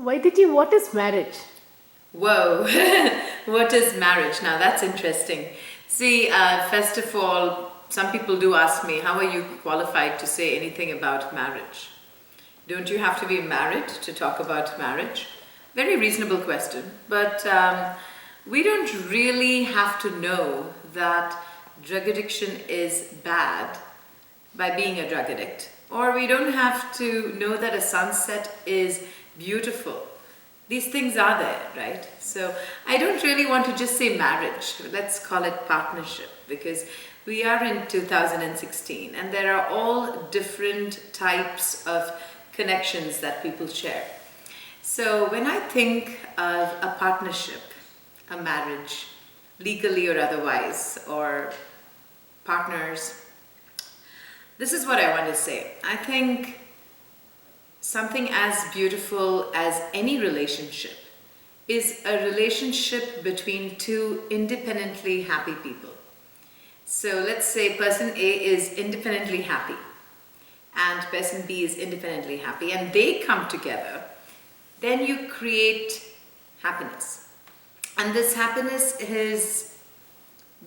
Vaidya, what is marriage? Whoa, what is marriage? Now that's interesting. See, first of all, some people do ask me, how are you qualified to say anything about marriage? Don't you have to be married to talk about marriage? Very reasonable question, but we don't really have to know that drug addiction is bad by being a drug addict, or we don't have to know that a sunset is beautiful. These things are there, right? So I don't really want to just say marriage. Let's call it partnership, because we are in 2016 and there are all different types of connections that people share. So when I think of a partnership, a marriage, legally or otherwise, or partners, this is what I want to say. I think something as beautiful as any relationship is a relationship between two independently happy people. So let's say person A is independently happy and person B is independently happy, and they come together, then you create happiness. And this happiness is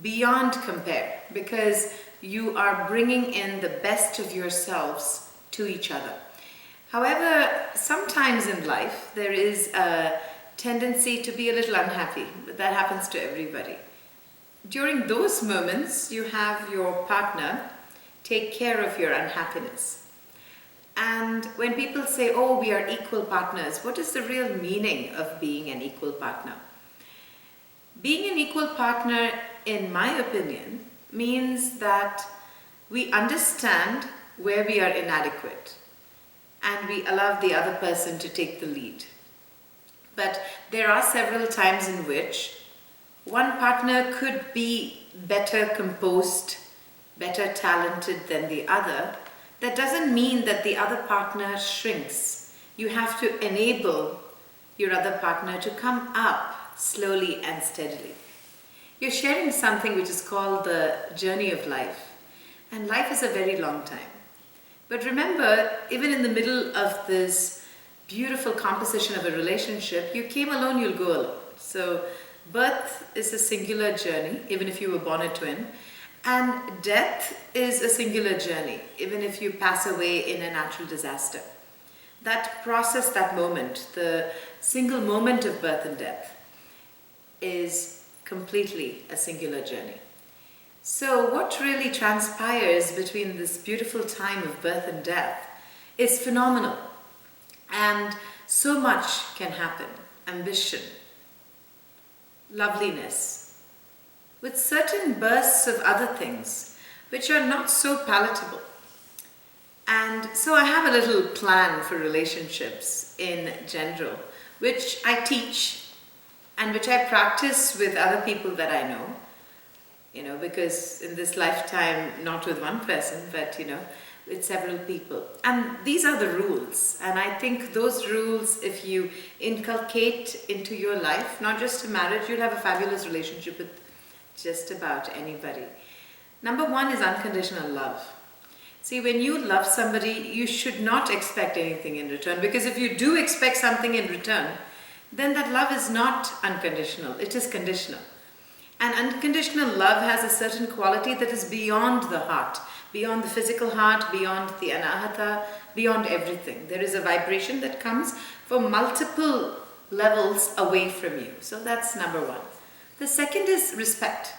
beyond compare, because you are bringing in the best of yourselves to each other. However, sometimes in life there is a tendency to be a little unhappy, but that happens to everybody. During those moments, you have your partner take care of your unhappiness. And when people say, oh, we are equal partners, what is the real meaning of being an equal partner? Being an equal partner, in my opinion, means that we understand where we are inadequate and we allow the other person to take the lead. But there are several times in which one partner could be better composed, better talented than the other. That doesn't mean that the other partner shrinks. You have to enable your other partner to come up slowly and steadily. You're sharing something which is called the journey of life. And life is a very long time. But remember, even in the middle of this beautiful composition of a relationship, you came alone, you'll go alone. So birth is a singular journey, even if you were born a twin. And death is a singular journey, even if you pass away in a natural disaster. That process, that moment, the single moment of birth and death, is completely a singular journey. So what really transpires between this beautiful time of birth and death is phenomenal. And so much can happen. Ambition, loveliness, with certain bursts of other things which are not so palatable. And so I have a little plan for relationships in general, which I teach and which I practice with other people that I know. Because in this lifetime, not with one person, but with several people. And these are the rules. And I think those rules, if you inculcate into your life, not just a marriage, you'll have a fabulous relationship with just about anybody. Number one is unconditional love. See, when you love somebody, you should not expect anything in return, because if you do expect something in return, then that love is not unconditional, it is conditional. And unconditional love has a certain quality that is beyond the heart, beyond the physical heart, beyond the anahata, beyond everything. There is a vibration that comes from multiple levels away from you. So that's number one. The second is respect.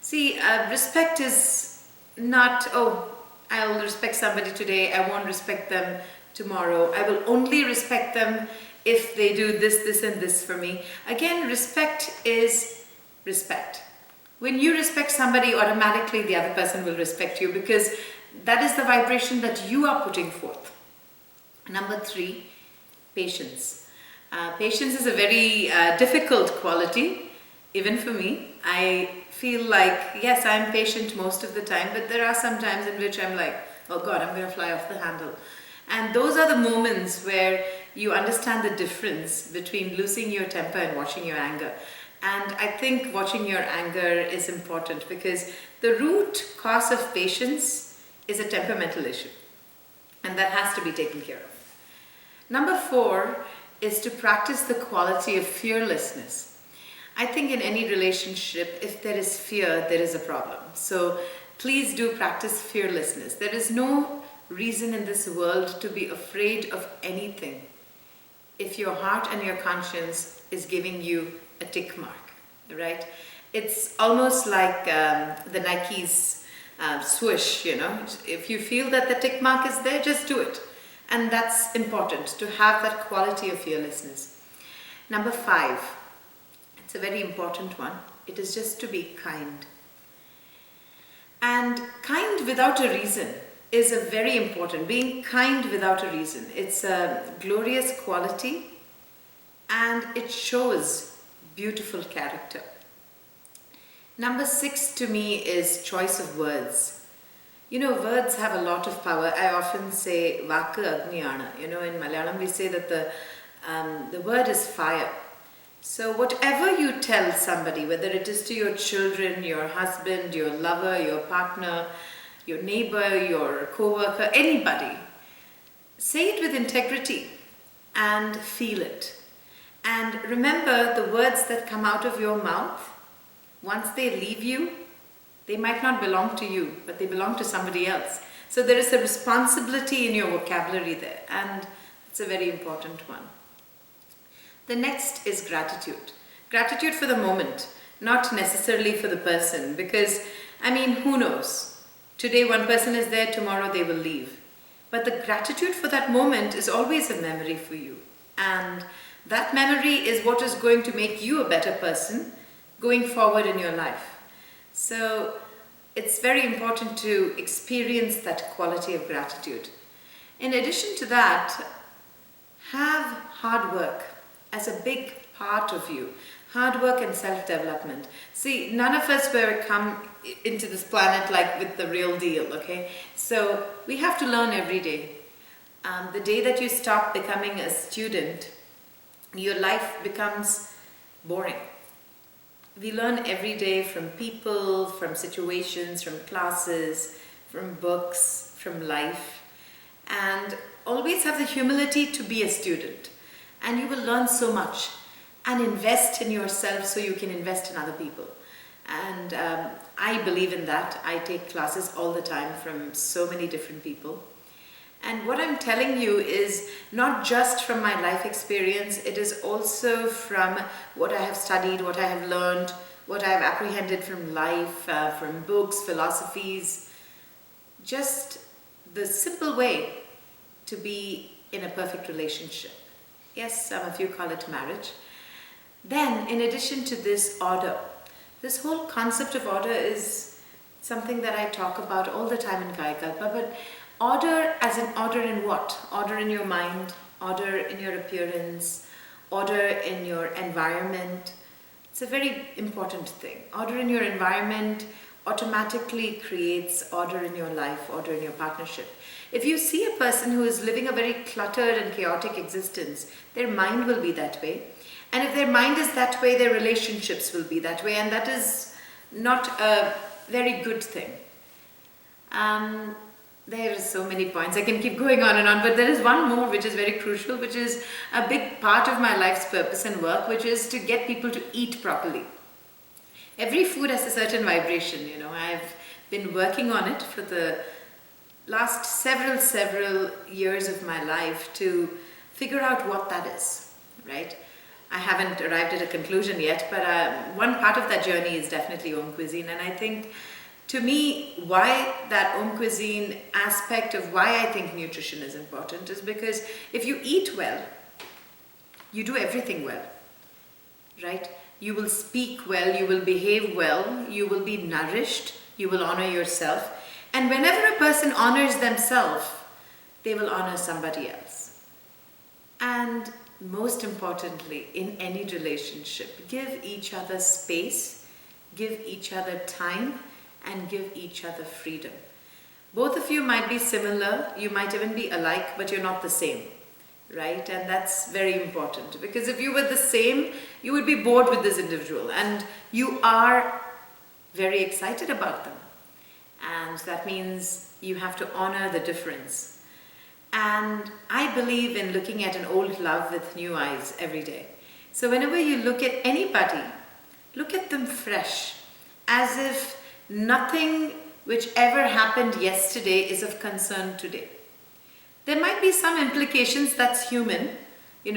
See, respect is not, oh, I'll respect somebody today, I won't respect them tomorrow. I will only respect them if they do this, this, and this for me. Again, respect is respect. When you respect somebody, automatically the other person will respect you, because that is the vibration that you are putting forth. Number three, patience. Patience is a very difficult quality, even for me. I feel like, yes, I'm patient most of the time, but there are some times in which I'm like, oh God, I'm going to fly off the handle. And those are the moments where you understand the difference between losing your temper and watching your anger. And I think watching your anger is important, because the root cause of patience is a temperamental issue, and that has to be taken care of. Number four is to practice the quality of fearlessness. I think in any relationship, if there is fear, there is a problem. So please do practice fearlessness. There is no reason in this world to be afraid of anything if your heart and your conscience is giving you a tick mark, right? It's almost like the Nike's swoosh, If you feel that the tick mark is there, just do it. And that's important, to have that quality of fearlessness. Number 5, it's a very important one. It is just to be kind. And kind without a reason is a very important. Being kind without a reason. It's a glorious quality and it shows beautiful character. Number 6 to me is choice of words. Words have a lot of power. I often say Vakku Agniyana. In Malayalam we say that the word is fire. So whatever you tell somebody, whether it is to your children, your husband, your lover, your partner, your neighbor, your co-worker, anybody, say it with integrity and feel it. And remember, the words that come out of your mouth, once they leave you, they might not belong to you, but they belong to somebody else. So there is a responsibility in your vocabulary there, and it's a very important one. The next is gratitude. Gratitude for the moment, not necessarily for the person, because, who knows? Today one person is there, tomorrow they will leave. But the gratitude for that moment is always a memory for you. And that memory is what is going to make you a better person going forward in your life. So it's very important to experience that quality of gratitude. In addition to that, have hard work as a big part of you. Hard work and self-development. See, none of us were come into this planet like with the real deal, okay? So we have to learn every day. The day that you stop becoming a student, your life becomes boring. We learn every day from people, from situations, from classes, from books, from life. And always have the humility to be a student. And you will learn so much. And invest in yourself so you can invest in other people. And I believe in that. I take classes all the time from so many different people. And what I'm telling you is not just from my life experience, it is also from what I have studied, what I have learned, what I have apprehended from life, from books, philosophies. Just the simple way to be in a perfect relationship. Yes, some of you call it marriage. Then, in addition to this, order. This whole concept of order is something that I talk about all the time in Kayakalpa, but order as in order in what? Order in your mind, order in your appearance, order in your environment. It's a very important thing. Order in your environment automatically creates order in your life, order in your partnership. If you see a person who is living a very cluttered and chaotic existence, their mind will be that way. And if their mind is that way, their relationships will be that way. And that is not a very good thing. There are so many points. I can keep going on, but there is one more which is very crucial, which is a big part of my life's purpose and work, which is to get people to eat properly. Every food has a certain vibration, I've been working on it for the last several years of my life to figure out what that is, right? I haven't arrived at a conclusion yet, but one part of that journey is definitely home cuisine. And I think, to me, why that home cuisine aspect of why I think nutrition is important is because if you eat well, you do everything well, right? You will speak well, you will behave well, you will be nourished, you will honor yourself. And whenever a person honors themselves, they will honor somebody else. And most importantly, in any relationship, give each other space, give each other time, and give each other freedom. Both of you might be similar, you might even be alike, but you're not the same, right? And that's very important, because if you were the same, you would be bored with this individual, and you are very excited about them. And that means you have to honor the difference. And I believe in looking at an old love with new eyes every day. So whenever you look at anybody, look at them fresh, as if nothing which ever happened yesterday is of concern today. There might be some implications, that's human.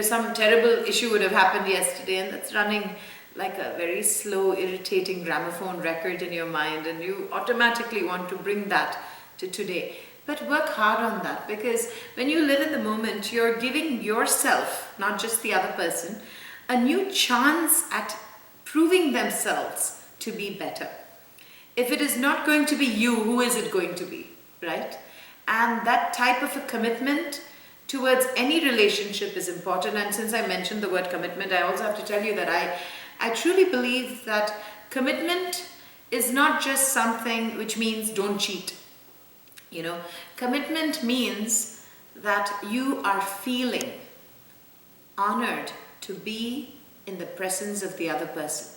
Some terrible issue would have happened yesterday and that's running like a very slow, irritating gramophone record in your mind, and you automatically want to bring that to today. But work hard on that, because when you live in the moment, you're giving yourself, not just the other person, a new chance at proving themselves to be better. If it is not going to be you, who is it going to be, right? And that type of a commitment towards any relationship is important. And since I mentioned the word commitment, I also have to tell you that I truly believe that commitment is not just something which means don't cheat. Commitment means that you are feeling honored to be in the presence of the other person.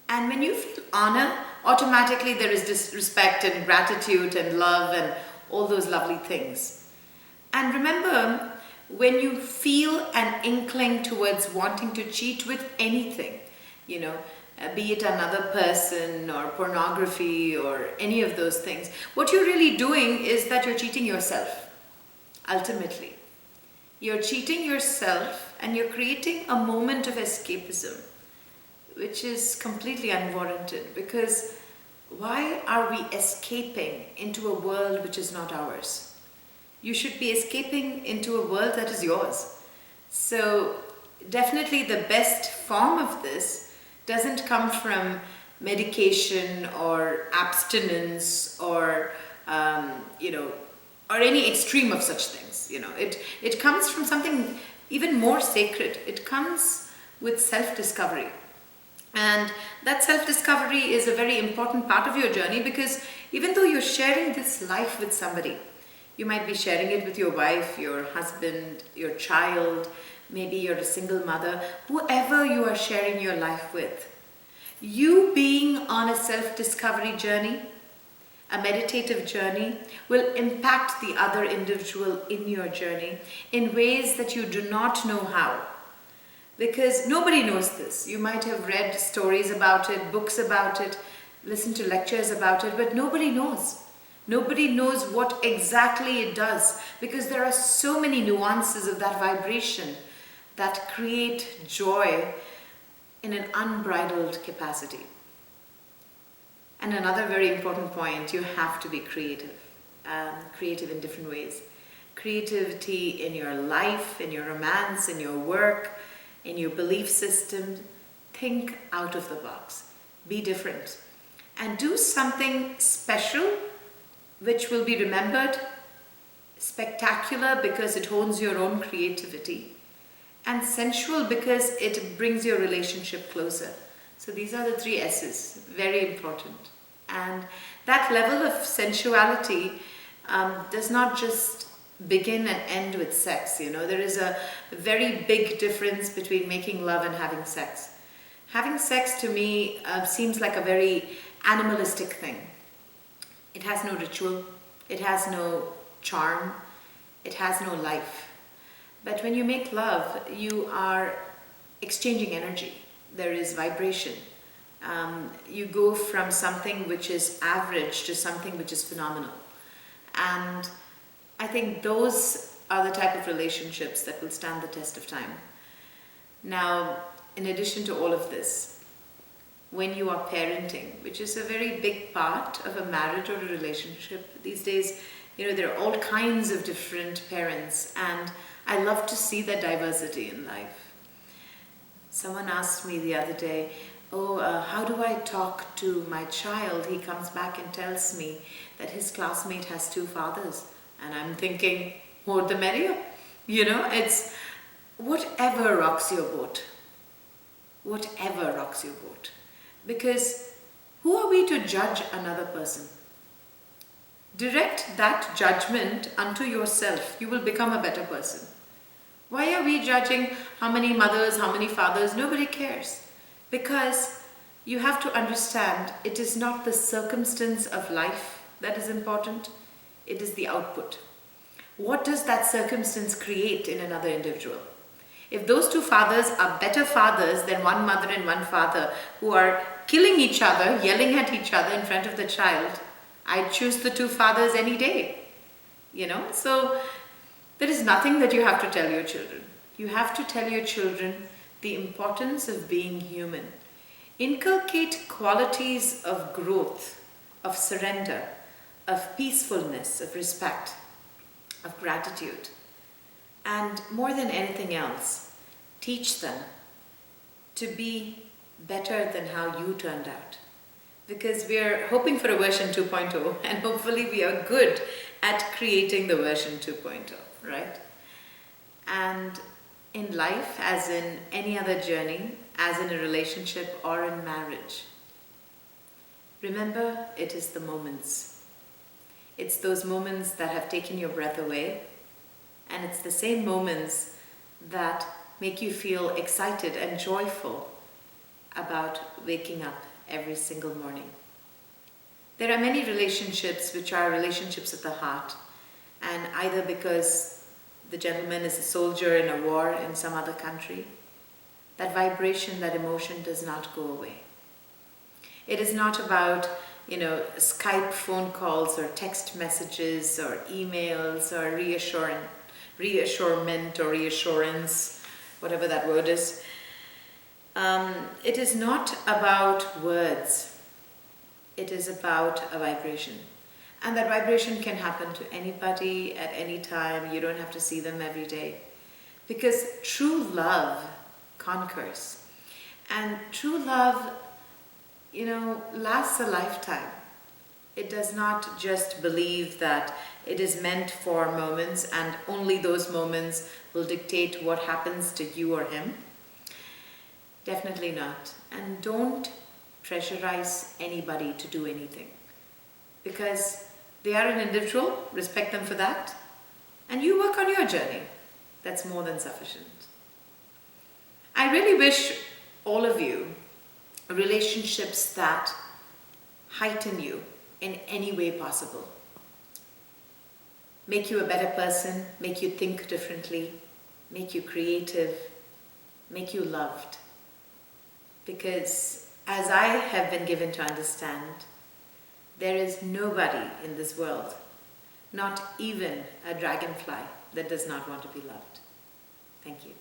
And when you feel honor, automatically there is this respect and gratitude and love and all those lovely things. And remember, when you feel an inkling towards wanting to cheat with anything, be it another person or pornography or any of those things, what you're really doing is that you're cheating yourself, ultimately. You're cheating yourself and you're creating a moment of escapism, which is completely unwarranted, because why are we escaping into a world which is not ours? You should be escaping into a world that is yours. So definitely the best form of this doesn't come from medication or abstinence or any extreme of such things. It comes from something even more sacred. It comes with self-discovery. And that self-discovery is a very important part of your journey, because even though you're sharing this life with somebody, you might be sharing it with your wife, your husband, your child, maybe you're a single mother, whoever you are sharing your life with. You being on a self-discovery journey, a meditative journey, will impact the other individual in your journey in ways that you do not know how. Because nobody knows this. You might have read stories about it, books about it, listened to lectures about it, but nobody knows. Nobody knows what exactly it does, because there are so many nuances of that vibration that create joy in an unbridled capacity. And another very important point, you have to be creative. Creative in different ways. Creativity in your life, in your romance, in your work, in your belief system. Think out of the box. Be different. And do something special which will be remembered, spectacular because it hones your own creativity, and sensual because it brings your relationship closer. So these are the 3 S's, very important. And that level of sensuality does not just begin and end with sex. There is a very big difference between making love and having sex. Having sex to me seems like a very animalistic thing. It has no ritual, it has no charm, it has no life. But when you make love, you are exchanging energy. There is vibration. You go from something which is average to something which is phenomenal. And I think those are the type of relationships that will stand the test of time. Now, in addition to all of this, when you are parenting, which is a very big part of a marriage or a relationship. These days, there are all kinds of different parents, and I love to see that diversity in life. Someone asked me the other day, how do I talk to my child? He comes back and tells me that his classmate has 2 fathers. And I'm thinking, more the merrier. It's whatever rocks your boat. Whatever rocks your boat. Because who are we to judge another person? Direct that judgment unto yourself. You will become a better person. Why are we judging how many mothers, how many fathers? Nobody cares. Because you have to understand, it is not the circumstance of life that is important. It is the output. what does that circumstance create in another individual? If those two fathers are better fathers than one mother and one father who are killing each other, yelling at each other in front of the child, I'd choose the two fathers any day. So there is nothing that you have to tell your children. You have to tell your children the importance of being human. Inculcate qualities of growth, of surrender, of peacefulness, of respect, of gratitude. And more than anything else, teach them to be better than how you turned out. Because we are hoping for a version 2.0, and hopefully we are good at creating the version 2.0, right? And in life, as in any other journey, as in a relationship or in marriage, remember, it is the moments. It's those moments that have taken your breath away, and it's the same moments that make you feel excited and joyful about waking up every single morning. There are many relationships which are relationships of the heart, and either because the gentleman is a soldier in a war in some other country, that vibration, that emotion does not go away. It is not about, Skype phone calls or text messages or emails or reassurement or reassurance, whatever that word is. It is not about words. It is about a vibration. And that vibration can happen to anybody at any time. You don't have to see them every day. Because true love conquers. And true love, lasts a lifetime. It does not just believe that it is meant for moments and only those moments will dictate what happens to you or him. Definitely not. And don't pressurize anybody to do anything. Because they are an individual, respect them for that, and you work on your journey. That's more than sufficient. I really wish all of you relationships that heighten you in any way possible. Make you a better person, make you think differently, make you creative, make you loved. Because as I have been given to understand, there is nobody in this world, not even a dragonfly, that does not want to be loved. Thank you.